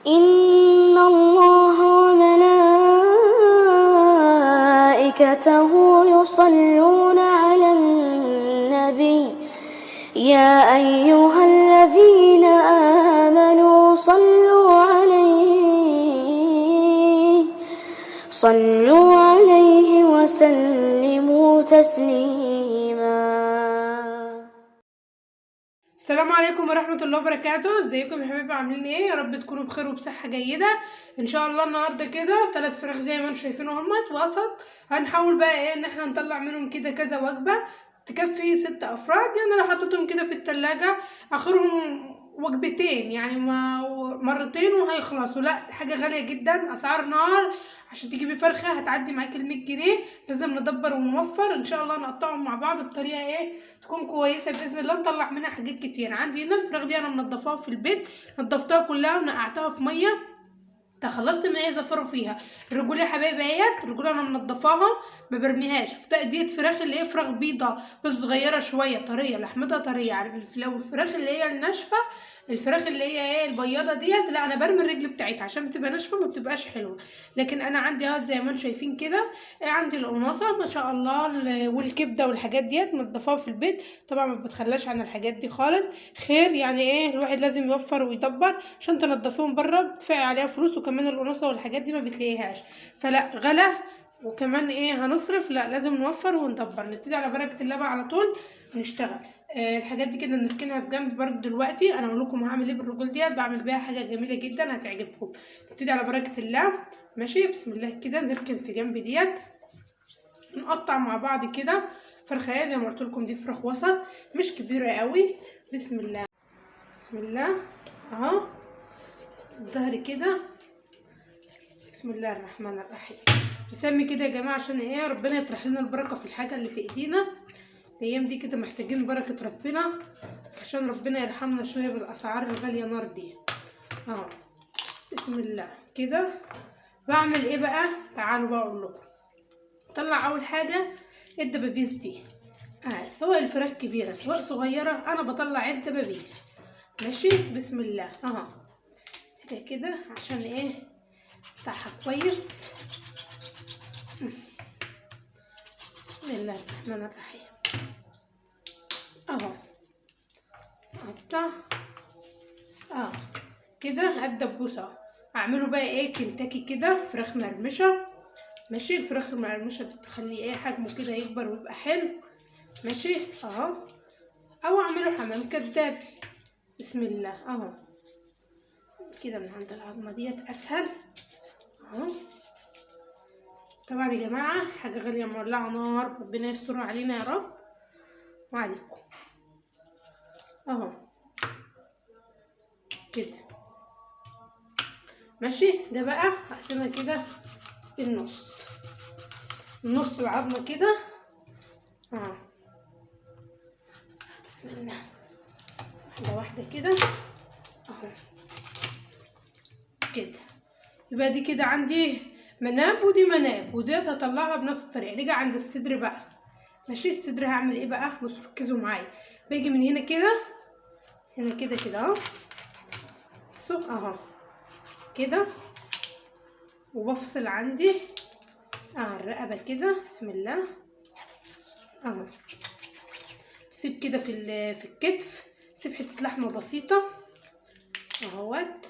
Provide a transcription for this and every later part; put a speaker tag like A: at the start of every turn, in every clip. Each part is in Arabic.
A: إن الله وملائكته يصلون على النبي يا أيها الذين آمنوا صلوا عليه وسلموا تسليما.
B: السلام عليكم ورحمة الله وبركاته. ازيكم يا حبايبي؟ عاملين ايه؟ يا رب تكونوا بخير وبصحة جيدة ان شاء الله. النهارده كده 3 فراخ زي ما انتم شايفينهم اهمت وسط. هنحاول بقى ايه ان احنا نطلع منهم كده كذا وجبة تكفي 6 افراد. يعني انا حطيتهم كده في التلاجة اخرهم وجبتين، يعني مرتين وهيخلصوا. لا حاجة غالية جدا، اسعار نار. عشان تجيبي فرخة هتعدي معاكي ال100 جنيه. لازم ندبر ونوفر ان شاء الله. نقطعهم مع بعض بطريقة ايه تكون كويسه باذن الله، نطلع منها حاجات كتير. عندي هنا الفراخ دي انا منضفاها في البيت، نضفتها كلها ونقعتها في ميه. خلصت من ايه زفروا فيها. الرجوله يا حبايبي اهيت، الرجوله انا منضفاها ما برميهاش. ديت فراخ اللي هي فراخ بيضه بس صغيره شويه، طريه، لحمتها طريه. عارف لو الفراخ اللي هي الناشفه، الفراخ اللي هي ايه البياضه ديت، لا انا برمي الرجل بتاعتها عشان بتبقى ناشفه ما بتبقاش حلوه. لكن انا عندي اهو زي ما انتم شايفين كده، عندي القناصه ما شاء الله والكبده والحاجات ديت منضفاها في البيت. طبعا ما بتخلاش عن الحاجات دي خالص. خير يعني ايه، الواحد لازم يوفر ويدبر عشان تنضفيهم بره بتدفعي عليها فلوس. وكمان القناصه والحاجات دي ما بتلاقيهاش، فلا غلا. وكمان ايه هنصرف، لا لازم نوفر وندبر. نبتدي على بركه الله بقى على طول نشتغل. الحاجات دي كده نركنها في جنب برضه. دلوقتي انا اقول لكم هعمل ايه بالرجول ديت، بعمل بيها حاجه جميله جدا هتعجبكم. نبتدي على بركه الله. ماشي بسم الله كده. نركن في جنب ديت، نقطع مع بعض كده فرخه زي ما قلت لكم. دي فراخ وسط مش كبيره قوي. بسم الله بسم الله اهو الظهر كده. بسم الله الرحمن الرحيم. نسمي كده يا جماعه عشان ايه ربنا يطرح لنا البركه في الحاجه اللي في ايدينا. الايام دي كده محتاجين بركه ربنا عشان ربنا يرحمنا شويه بالاسعار الغاليه نار دي اهو. بسم الله كده. بعمل ايه بقى؟ تعالوا بقى اقول لكم. طلع اول حاجه الدبابيس دي، سواء الفراخ كبيره سواء صغيره، انا بطلع الدبابيس. ماشي بسم الله اهو. سيبها كده عشان ايه بتاعها كويس. بسم الله الرحمن الرحيم اهو. قطع كده الدبوسه. اعمله بقى ايه كنتاكي كده، فراخ مرمشه. ماشي الفراخ المقرمشه بتخلي ايه حجمه كده يكبر ويبقى حلو. ماشي اهو. او اعمله حمام كدابي. بسم الله اهو كده من عند العظمه ديت اسهل اهو. طبعا يا جماعه حاجه غاليه مولعه نار، ربنا يستر علينا يا رب وعليكم اهو كده. ماشي ده بقى هقسمها كده بالنص، النص العظمه كده اهو. بسم الله واحده واحده كده اهو كده. يبقى دي كده عندي مناب ودي مناب، وديت هطلعها بنفس الطريقه. نيجي عند الصدر بقى. ماشي الصدر هعمل ايه بقى؟ بصوا ركزوا معايا. باجي من هنا كده، هنا كده كده اهو. بصوا اهو كده، وبفصل عندي الرقبه كده. بسم الله اهو. بسيب كده في الكتف، سيب حته لحمه بسيطه اهوت.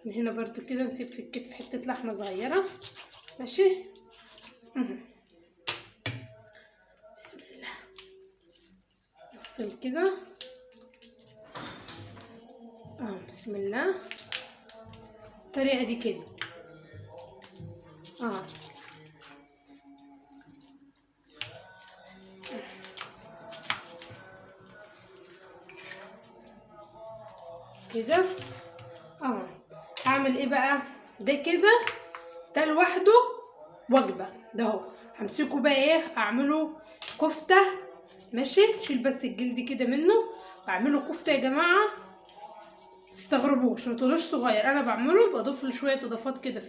B: من هنا برضو كده نسيب في الكتف حته لحمه صغيره. ماشي بسم الله نغسل كده بسم الله الطريقه دي كده كده هعمل ايه بقى؟ ده كده ده لوحده وجبه. ده اهو همسكه بقى ايه اعمله كفته. ماشي شيل بس الجلد كده منه واعمله كفته يا جماعه. تستغربوش ما تقولوش صغير، انا بعمله بضيف له شويه اضافات كده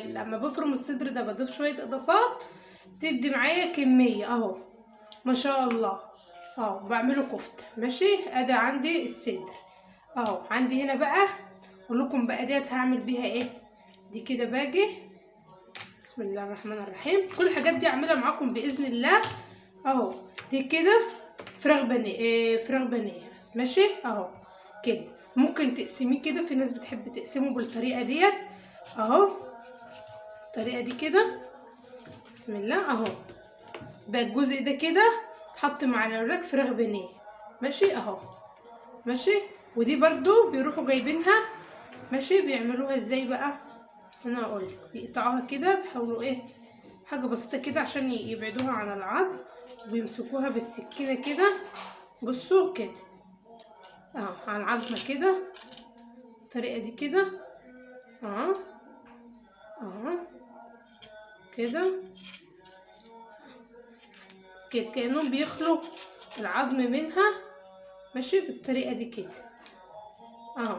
B: لما بفرم الصدر ده بضيف شويه اضافات تدي معايا كميه اهو ما شاء الله اهو. بعمله كفته. ماشي ادي عندي الصدر اهو. عندي هنا بقى اقول لكم بقى ديت هعمل بيها ايه. دي كده باجي بسم الله الرحمن الرحيم، كل الحاجات دي اعملها معاكم باذن الله اهو. دي كده فراخ بانيه، فراخ بانيه ماشي اهو كده. ممكن تقسميه كده، في ناس بتحب تقسمه بالطريقه ديت اهو، الطريقه دي كده بسم الله اهو. بقى الجزء ده كده اتحط مع الوراك فراخ بانيه ماشي اهو ماشي. ودي برضو بيروحوا جايبينها ماشي، بيعملوها ازاي بقى انا هقولك. بيقطعوها كده، بيحاولوا ايه حاجه بسيطه كده عشان يبعدوها عن العظم، ويمسكوها بالسكينه كده بصوا كده اهو على العظمه كده الطريقه دي كده اهو اهو كده كده، كأنهم بيخلوا العظم منها ماشي بالطريقة دي كده اهو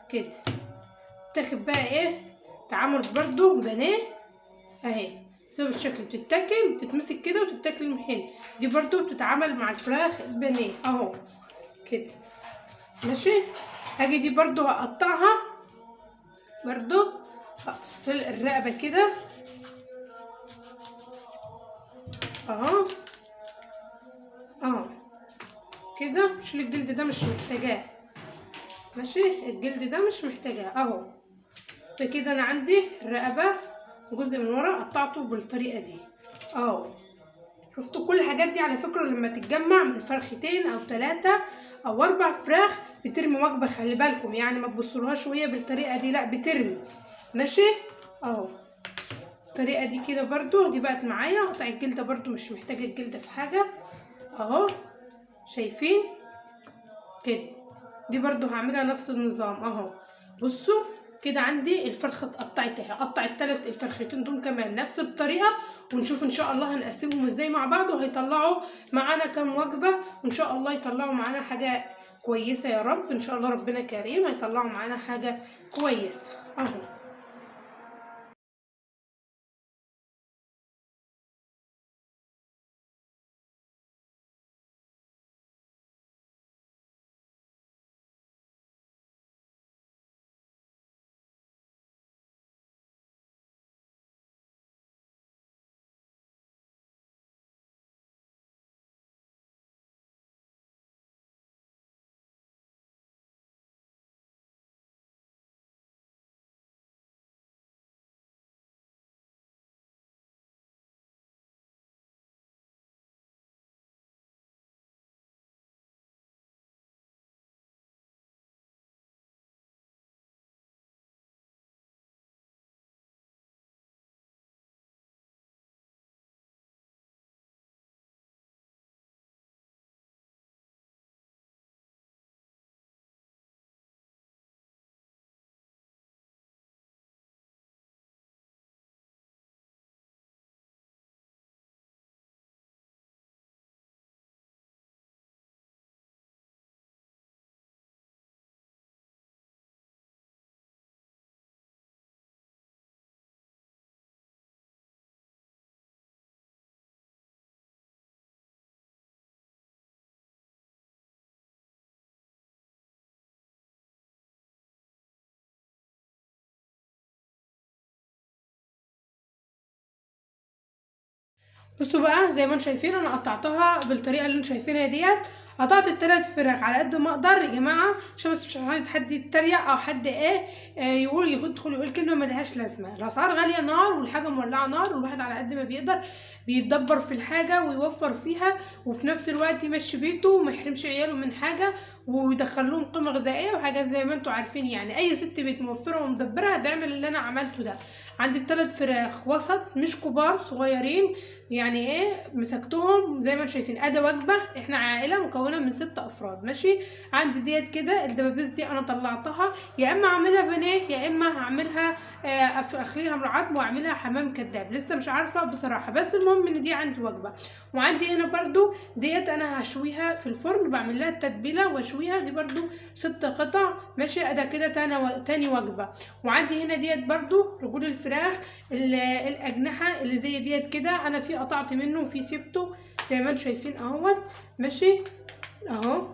B: كده. تاخد بقى ايه تعامل برضو بانيه اهي زي الشكل، بتتاكل بتتمسك كده وتتاكل محن. دي برضو بتتعامل مع الفراخ البانيه اهو كده ماشي. هاجي دي برضو هقطعها برضو، هفصل الرقبة كده اهو اهو كده. مش الجلد ده مش محتاجاه ماشي، الجلد ده مش محتاجاه اهو. فكده انا عندي الرقبه جزء من ورا قطعته بالطريقه دي اهو. شفتوا كل الحاجات دي على فكره لما تتجمع من فرختين او 3 او 4 فراخ بترمي وجبه، خلي بالكم يعني ما تبصولهاش وهي بالطريقه دي، لا بترمي ماشي اهو. الطريقه دي كده برضو دي بقت معايا. قطع الجلده برضو مش محتاجه الجلده في حاجه اهو شايفين كده. دي برضو هعملها نفس النظام اهو. بصوا كده عندي الفرخه اتقطعت اهي، اقطع الفرختين دول كمان نفس الطريقه، ونشوف ان شاء الله هنقسمهم ازاي مع بعض، وهيطلعوا معانا كام وجبه، وان شاء الله يطلعوا معانا حاجه كويسه يا رب. ان شاء الله ربنا كريم هيطلعوا معانا حاجه كويسه اهو. بصوا بقى زي ما انتم شايفين انا قطعتها بالطريقه اللي انتم شايفينها ديت. قطعت ال3 فراخ على قد ما اقدر يا جماعه، عشان بس مش عايز حد يتريق او حد ايه يقول يدخل يقول كلمه ملهاش لازمه. الاسعار غاليه نار والحاجه مولعه نار، والواحد على قد ما بيقدر بيتدبر في الحاجه ويوفر فيها، وفي نفس الوقت يمشي بيته وما يحرمش عياله من حاجه، ويدخل لهم قيمه غذائيه وحاجات زي ما انتم عارفين. يعني اي ست بيت موفره ومدبره هتعمل اللي انا عملته ده. عندي ال3 فراخ وسط مش كبار صغيرين، يعني ايه مسكتهم زي ما انتم شايفين. ادي وجبه، احنا عائله مكونه من 6 افراد ماشي. عندي ديت كده الدبابيس دي انا طلعتها، يا اما اعملها بانيه يا اما هعملها اخليها عظم واعملها حمام كداب، لسه مش عارفه بصراحه. بس المهم ان دي عندي وجبه. وعندي هنا برضو ديت انا هشويها في الفرن، بعمل لها التتبيله واشويها، دي برضو 6 قطع ماشي. ادي كده تاني وجبه. وعندي هنا ديت برضو رجول الفراخ الاجنحه اللي زي ديت كده، انا في قطعت منه وفي سبته زي ما انتم شايفين اهوت ماشي اهو.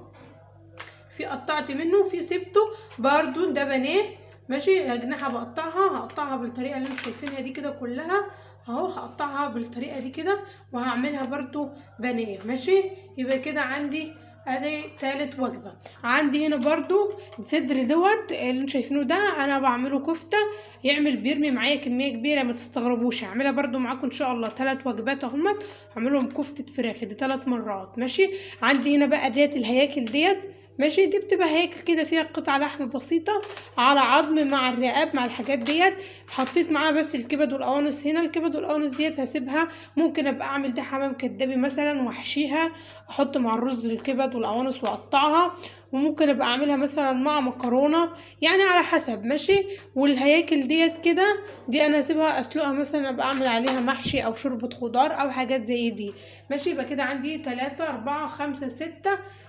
B: في قطعت منه وفي سبته برضو، ده بانيه ماشي. الاجنحه هقطعها بالطريقه اللي انتوا شايفينها دي كده كلها اهو، هقطعها بالطريقه دي كده وهعملها برضو بانيه ماشي. يبقى كده عندي ادي تالت وجبه. عندي هنا برضو صدر دوت اللي انتوا شايفينه ده، انا بعمله كفته، بيرمي معايا كميه كبيره ما تستغربوش. هعملها برضو معاكم ان شاء الله 3 وجبات اهمت، هعملهم كفته فراخ دي 3 مرات ماشي. عندي هنا بقى ديت الهياكل ديت ماشي، دي بتبقى هياكل كده فيها قطع لحم بسيطه على عظم مع الرقاب مع الحاجات ديت. حطيت معاها بس الكبد والقوانص. هنا الكبد والقوانص ديت هسيبها، ممكن ابقى اعمل ده حمام كدابي مثلا واحشيها، احط مع الرز الكبد والقوانص واقطعها، وممكن ابقى اعملها مثلا مع مكرونه يعني على حسب ماشي. والهياكل ديت كده دي انا هسيبها اسلقها مثلا، ابقى اعمل عليها محشي او شوربه خضار او حاجات زي دي ماشي. يبقى كده عندي 3 4 5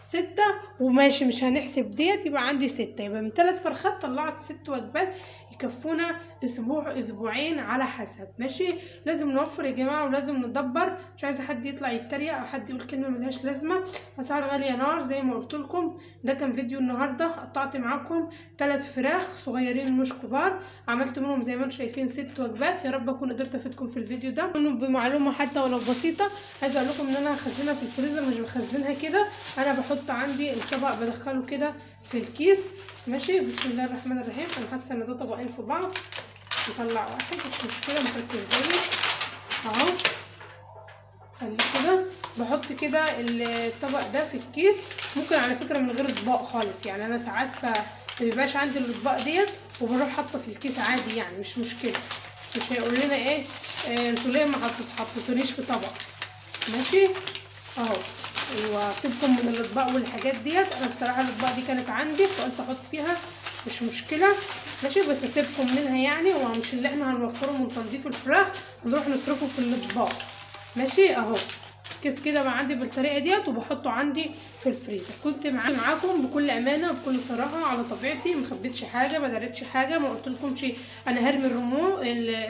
B: 6 وماشي، مش هنحسب ديت، يبقى عندي 6. يبقى من 3 فرخات طلعت 6 وجبات يكفونا اسبوع اسبوعين على حسب ماشي. لازم نوفر يا جماعه ولازم ندبر، مش عايزه حد يطلع يتريق او حد يقول كلمه ملهاش لازمه. اسعار غاليه نار زي ما قلت لكم. ده كان فيديو النهارده، قطعت معاكم 3 فراخ صغيرين مش كبار، عملت منهم زي ما انتم شايفين 6 وجبات. يا رب اكون قدرت افيدكم في الفيديو ده بمعلومه حتى ولو بسيطه. عايزه اقول لكم ان انا هخزنها في الفريزر، مش بخزنها كده، انا بحط عندي الطبق بدخله كده في الكيس ماشي. بسم الله الرحمن الرحيم. انا حاسه ان ده طبقين في بعض، نطلع واحد مش مشكله، مفكش بالي اهو. خليه كده، بحط كده الطبق ده في الكيس. ممكن على فكره من غير اطباق خالص، يعني انا ساعات مبيبقاش عندي الاطباق ديت وبروح حاطه في الكيس عادي، يعني مش مشكله. مش هيقول لنا ايه انتوا ليه ما حطيتونيش في طبق ماشي اهو. واسيبكم من الاطباق والحاجات ديت. انا بصراحه الاطباق دي كانت عندي فقلت احط فيها، مش مشكله ماشي، بس اسيبكم منها يعني. ومش اللي احنا هنوفره من تنظيف الفراخ نروح نصرفه في الاطباق ماشي اهو. كيس كده بقى عندي بالطريقه ديت وبحطه عندي في الفريزر. كنت معاكم بكل امانه وبكل صراحه على طبيعتي، مخبيتش حاجه، ما دارتش حاجه، ما قلتلكمش انا هرمي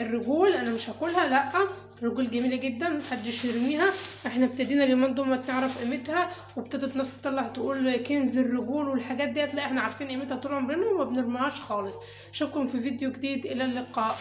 B: الرجول، انا مش هاكلها، لا. الرجول جميله جدا محدش يرميها. احنا ابتدينا اليومين دول ما نعرف قيمتها، وابتدت ناس تطلع تقول كنز الرجول والحاجات ديت، لا احنا عارفين قيمتها طول عمرنا وما بنرميهاش خالص. اشوفكم في فيديو جديد، الى اللقاء.